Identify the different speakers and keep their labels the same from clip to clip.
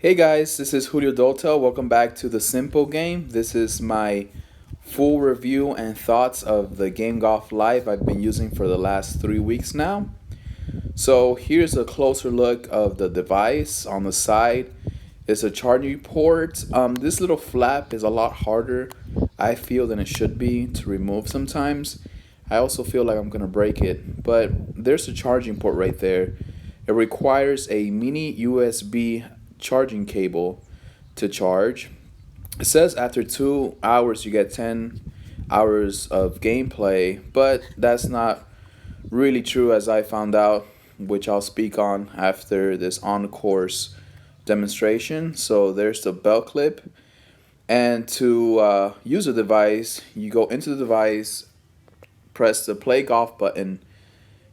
Speaker 1: Hey guys, this is Julio Dotel. Welcome back to the Simple Game. This is my full review and thoughts of the Game Golf Live I've been using for the last 3 weeks now. So here's a closer look of the device. On the side is a charging port. This little flap is a lot harder, I feel, than it should be to remove sometimes. I also feel like I'm gonna break it, but there's a charging port right there. It requires a mini USB charging cable to charge. It says after 2 hours you get 10 hours of gameplay, but that's not really true as I found out, which I'll speak on after this on course demonstration. So there's the belt clip, and to use the device, you go into the device, press the play golf button,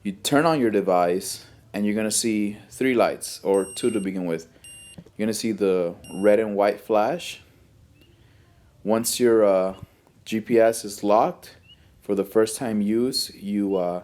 Speaker 1: you turn on your device, and you're gonna see three lights, or two to begin with. You're gonna see the red and white flash. Once your GPS is locked for the first time use, you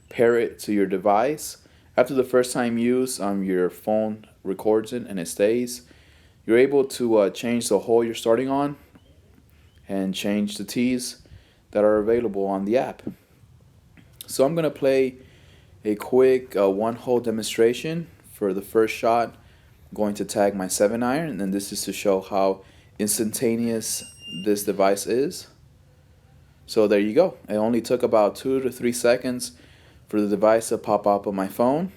Speaker 1: pair it to your device. After the first time use, your phone records it and it stays. You're able to change the hole you're starting on and change the tees that are available on the app. So I'm gonna play a quick one-hole demonstration for the first shot. I'm going to tag my 7-iron, and this is to show how instantaneous this device is. So there you go. It only took about 2 to 3 seconds for the device to pop up on my phone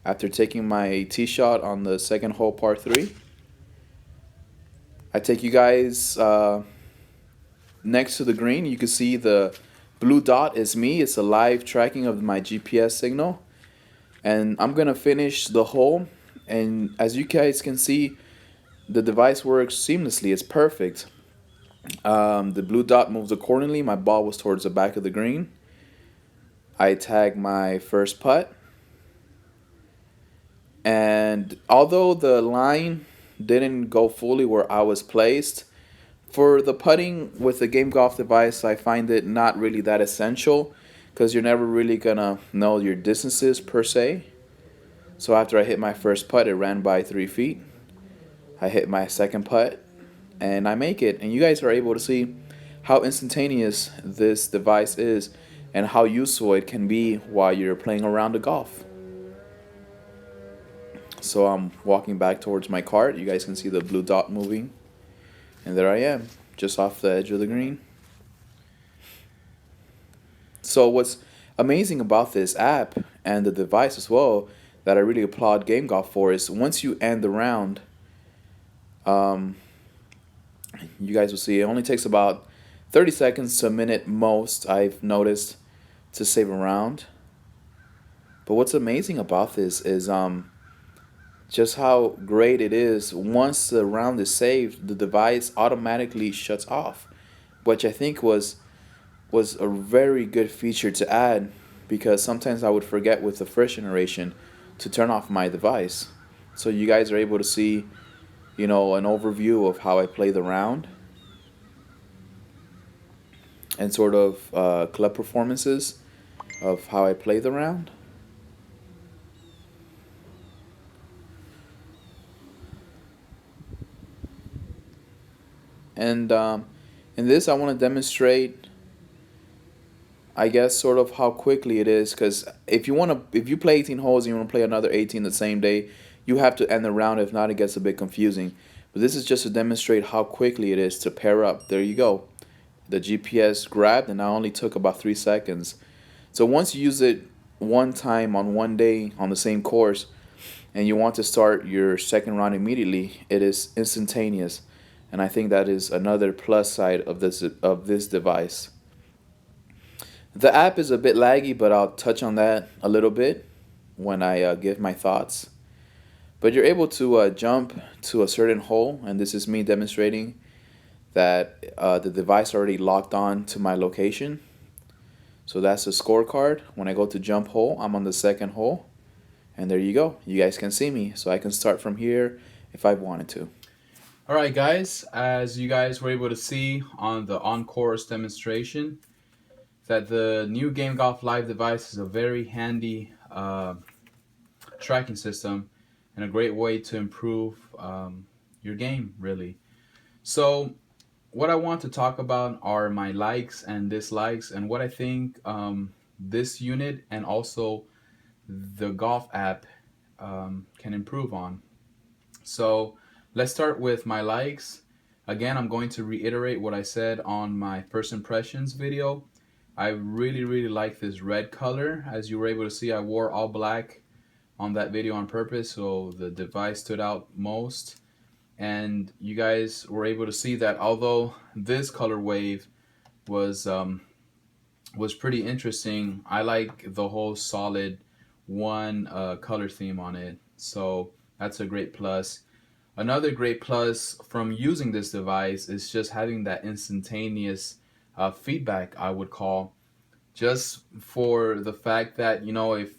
Speaker 1: after taking my tee shot on the second hole, par 3. I take you guys next to the green. You can see the blue dot is me. It's a live tracking of my GPS signal. And I'm going to finish the hole. And as you guys can see, the device works seamlessly. It's perfect. The blue dot moves accordingly. My ball was towards the back of the green. I tag my first putt. And although the line didn't go fully where I was placed, for the putting with the Game Golf device, I find it not really that essential because you're never really going to know your distances per se. So after I hit my first putt, it ran by 3 feet. I hit my second putt, and I make it. And you guys are able to see how instantaneous this device is and how useful it can be while you're playing around the golf. So I'm walking back towards my cart. You guys can see the blue dot moving. And there I am, just off the edge of the green. So what's amazing about this app and the device as well that I really applaud Game Golf for is once you end the round, you guys will see it only takes about 30 seconds to a minute most, I've noticed, to save a round. But what's amazing about this is just how great it is. Once the round is saved, the device automatically shuts off, which I think was a very good feature to add, because sometimes I would forget with the first generation to turn off my device. So you guys are able to see, an overview of how I play the round and sort of club performances of how I play the round. And in this, I want to demonstrate, I guess, sort of how quickly it is. Because if you play 18 holes and you want to play another 18 the same day, you have to end the round. If not, it gets a bit confusing. But this is just to demonstrate how quickly it is to pair up. There you go. The GPS grabbed, and I only took about 3 seconds. So once you use it one time on one day on the same course, and you want to start your second round immediately, it is instantaneous. And I think that is another plus side of this device. The app is a bit laggy, but I'll touch on that a little bit when I give my thoughts. But you're able to jump to a certain hole, and this is me demonstrating that the device already locked on to my location. So that's the scorecard. When I go to jump hole, I'm on the second hole. And there you go. You guys can see me. So I can start from here if I wanted to. Alright guys, as you guys were able to see on the on-course demonstration, that the new Game Golf Live device is a very handy tracking system and a great way to improve your game, really. So what I want to talk about are my likes and dislikes, and what I think this unit and also the golf app can improve on. So let's start with my likes. Again, I'm going to reiterate what I said on my first impressions video. I really like this red color. As you were able to see, I wore all black on that video on purpose, so the device stood out most. And you guys were able to see that although this color wave was pretty interesting, I like the whole solid one color theme on it. So that's a great plus. Another great plus from using this device is just having that instantaneous feedback, I would call, just for the fact that, if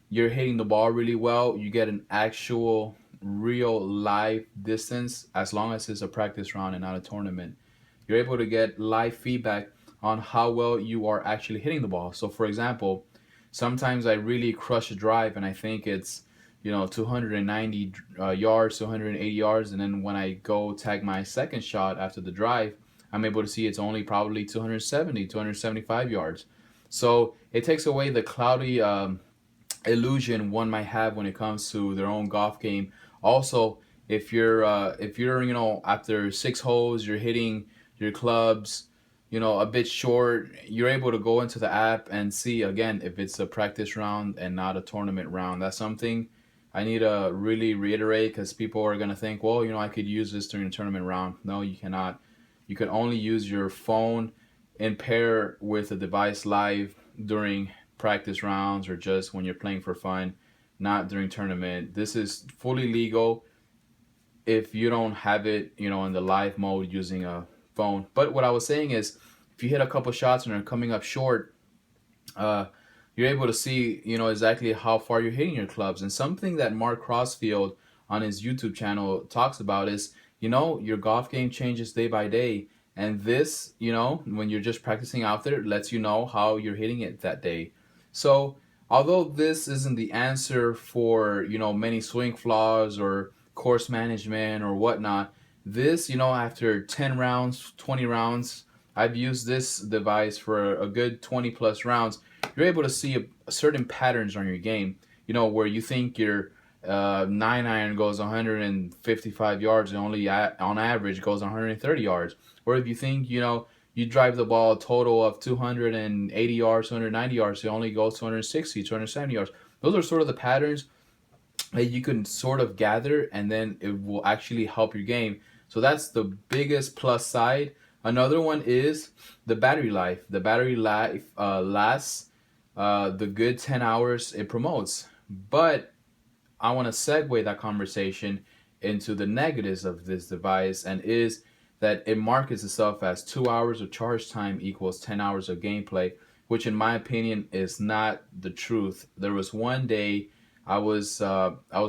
Speaker 1: you're hitting the ball really well, you get an actual real live distance as long as it's a practice round and not a tournament. You're able to get live feedback on how well you are actually hitting the ball. So for example, sometimes I really crush a drive and I think it's 290 yards, 280 yards, and then when I go tag my second shot after the drive, I'm able to see it's only probably 270, 275 yards. So it takes away the cloudy illusion one might have when it comes to their own golf game. Also, if you're after 6 holes, you're hitting your clubs a bit short, you're able to go into the app and see again if it's a practice round and not a tournament round. That's something I need to really reiterate, because people are going to think, well, I could use this during a tournament round. No, you cannot. You can only use your phone in pair with a device live during practice rounds or just when you're playing for fun, not during tournament. This is fully legal if you don't have it, in the live mode using a phone. But what I was saying is, if you hit a couple shots and are coming up short, uh, you're able to see, exactly how far you're hitting your clubs. And something that Mark Crossfield on his YouTube channel talks about is, your golf game changes day by day. And this, when you're just practicing out there, lets you know how you're hitting it that day. So, although this isn't the answer for, many swing flaws or course management or whatnot, this, after 10 rounds, 20 rounds, I've used this device for a good 20 plus rounds. You're able to see certain patterns on your game, where you think your 9 iron goes 155 yards and only on average goes 130 yards. Or if you think, you drive the ball a total of 280 yards, 290 yards, it only goes 260, 270 yards. Those are sort of the patterns that you can sort of gather, and then it will actually help your game. So that's the biggest plus side. Another one is the battery life. The battery life lasts the good 10 hours it promotes. But I want to segue that conversation into the negatives of this device, and is that it markets itself as 2 hours of charge time equals 10 hours of gameplay, which in my opinion is not the truth. There was one day I was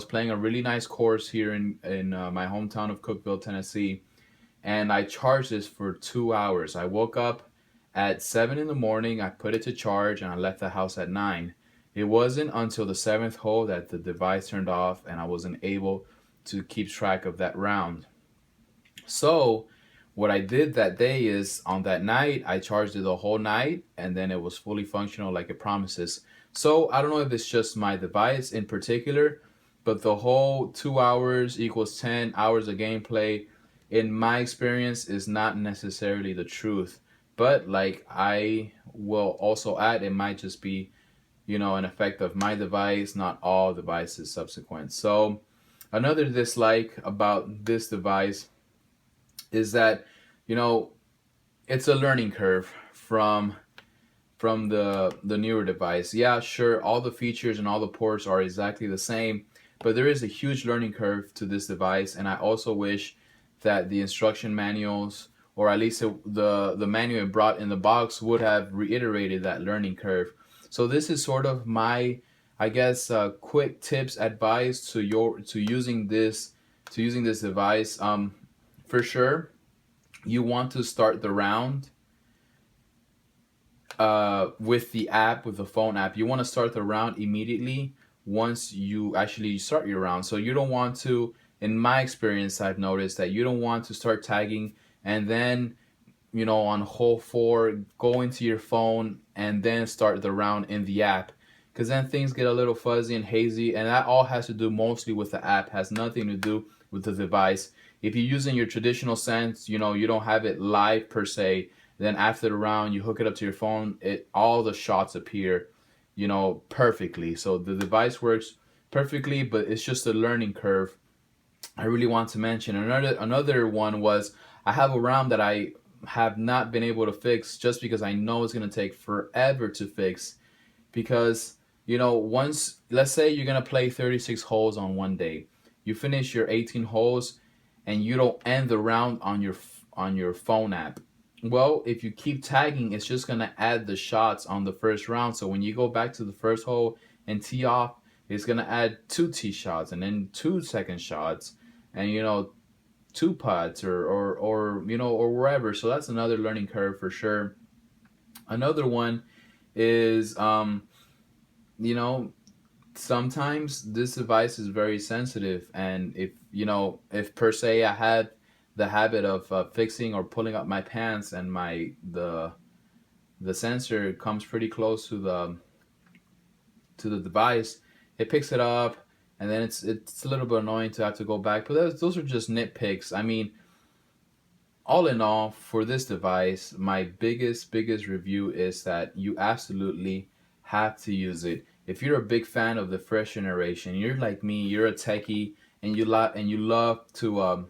Speaker 1: playing a really nice course here in my hometown of Cookeville, Tennessee, and I charged this for 2 hours. I woke up at 7 in the morning, I put it to charge, and I left the house at 9. It wasn't until the seventh hole that the device turned off, and I wasn't able to keep track of that round. So what I did that day is, on that night, I charged it the whole night, and then it was fully functional like it promises. So I don't know if it's just my device in particular, but the whole 2 hours equals 10 hours of gameplay, in my experience, is not necessarily the truth. But like I will also add, it might just be, an effect of my device, not all devices subsequent. So another dislike about this device is that, it's a learning curve from the newer device. Yeah, sure, all the features and all the ports are exactly the same, but there is a huge learning curve to this device, and I also wish that the instruction manuals, or at least the manual it brought in the box, would have reiterated that learning curve. So this is sort of my, I guess, quick tips, advice to using this device. For sure, you want to start the round with the phone app. You want to start the round immediately once you actually start your round. So you don't want to, in my experience, I've noticed that you don't want to start tagging and then, on hole 4, go into your phone and then start the round in the app. Because then things get a little fuzzy and hazy, and that all has to do mostly with the app, has nothing to do with the device. If you're using your traditional sense, you don't have it live per se, then after the round, you hook it up to your phone, all the shots appear, perfectly. So the device works perfectly, but it's just a learning curve. I really want to mention another one was I have a round that I have not been able to fix just because I know it's going to take forever to fix. Because once, let's say you're going to play 36 holes on one day, you finish your 18 holes and you don't end the round on your phone app. Well, if you keep tagging, it's just going to add the shots on the first round. So when you go back to the first hole and tee off, it's going to add 2 tee shots and then 2 second shots and 2 putts or wherever. So that's another learning curve for sure. Another one is sometimes this device is very sensitive, and if per se I had the habit of fixing or pulling up my pants and the sensor comes pretty close to the device, it picks it up, and then it's a little bit annoying to have to go back. But those are just nitpicks. I mean, all in all, for this device, my biggest review is that you absolutely have to use it. If you're a big fan of the fresh generation, you're like me, you're a techie, and you love to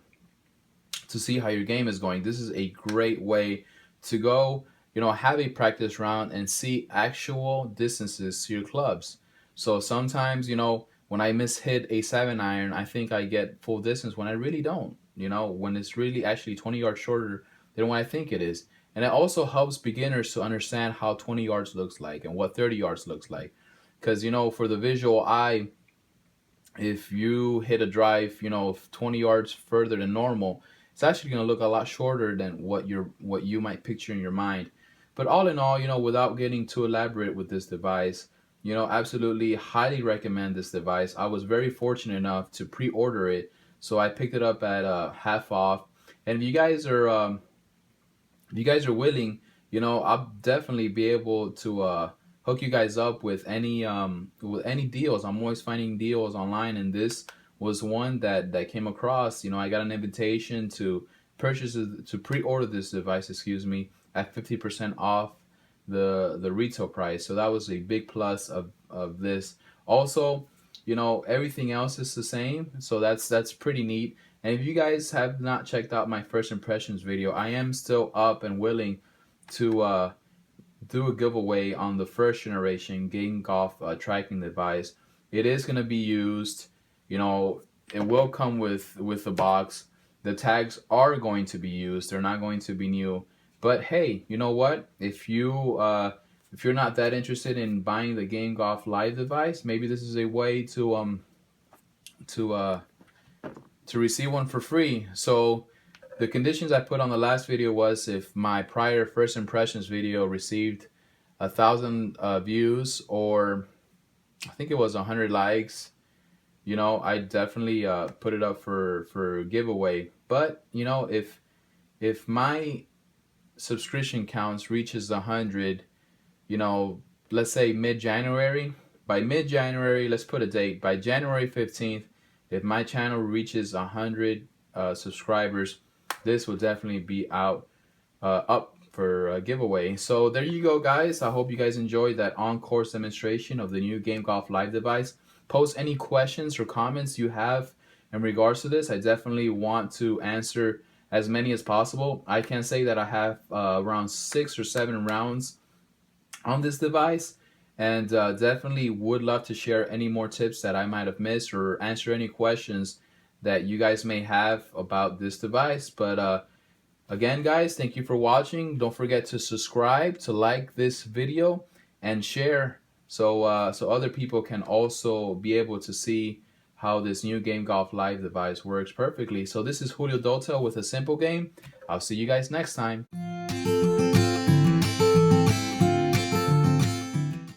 Speaker 1: see how your game is going. This is a great way to go, have a practice round and see actual distances to your clubs. So sometimes, when I mishit a 7-iron, I think I get full distance when I really don't. When it's really actually 20 yards shorter than what I think it is. And it also helps beginners to understand how 20 yards looks like and what 30 yards looks like. Because, for the visual eye, if you hit a drive, 20 yards further than normal, it's actually going to look a lot shorter than what you might picture in your mind. But all in all, without getting too elaborate with this device, absolutely highly recommend this device. I was very fortunate enough to pre-order it, so I picked it up at half off. And if you guys are willing, I'll definitely be able to hook you guys up with any deals. I'm always finding deals online, and this was one that came across. I got an invitation to pre-order this device, at 50% off the retail price. So that was a big plus of this. Also, everything else is the same, so that's pretty neat. And if you guys have not checked out my first impressions video, I am still up and willing to do a giveaway on the first generation Game Golf tracking device. It is going to be used. It will come with the box. The tags are going to be used. They're not going to be new. But hey, you know what? If you're not that interested in buying the Game Golf Live device, maybe this is a way to receive one for free. So the conditions I put on the last video was if my prior first impressions video received 1,000 views, or I think it was 100 likes, I definitely put it up for giveaway. But if my subscription counts reaches 100, let's say mid-January, by mid-January, let's put a date, by January 15th, if my channel reaches 100 subscribers, this will definitely be up for a giveaway. So there you go, guys. I hope you guys enjoyed that on-course demonstration of the new Game Golf Live device. Post any questions or comments you have in regards to this. I definitely want to answer as many as possible. I can say that I have around 6 or 7 rounds on this device, and definitely would love to share any more tips that I might have missed or answer any questions that you guys may have about this device. But again, guys, thank you for watching. Don't forget to subscribe, to like this video, and share so other people can also be able to see how this new Game Golf Live device works perfectly. So this is Julio Dotel with A Simple Game. I'll see you guys next time.